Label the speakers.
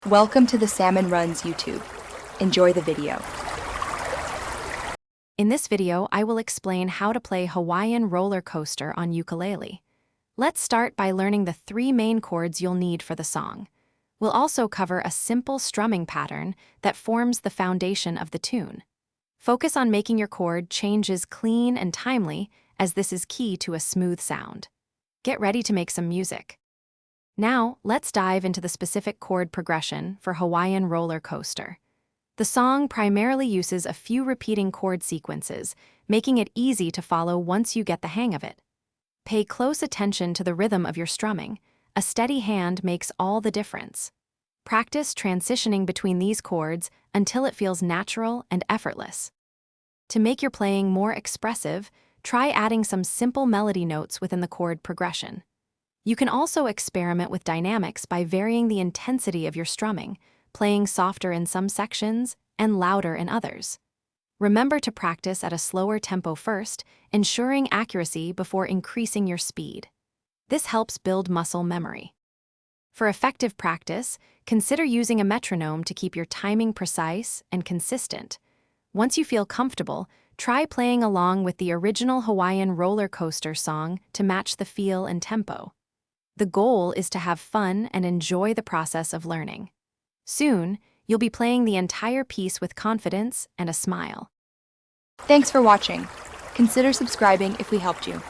Speaker 1: Welcome to the Salmon Runs YouTube. Enjoy the video.
Speaker 2: In this video, I will explain how to play Hawaiian Roller Coaster on ukulele. Let's start by learning the 3 main chords you'll need for the song. We'll also cover a simple strumming pattern that forms the foundation of the tune. Focus on making your chord changes clean and timely, as this is key to a smooth sound. Get ready to make some music. Now, let's dive into the specific chord progression for Hawaiian Roller Coaster. The song primarily uses a few repeating chord sequences, making it easy to follow once you get the hang of it. Pay close attention to the rhythm of your strumming. A steady hand makes all the difference. Practice transitioning between these chords until it feels natural and effortless. To make your playing more expressive, try adding some simple melody notes within the chord progression. You can also experiment with dynamics by varying the intensity of your strumming, playing softer in some sections and louder in others. Remember to practice at a slower tempo first, ensuring accuracy before increasing your speed. This helps build muscle memory. For effective practice, consider using a metronome to keep your timing precise and consistent. Once you feel comfortable, try playing along with the original Hawaiian Roller Coaster song to match the feel and tempo. The goal is to have fun and enjoy the process of learning. Soon, you'll be playing the entire piece with confidence and a smile.
Speaker 1: Thanks for watching. Consider subscribing if we helped you.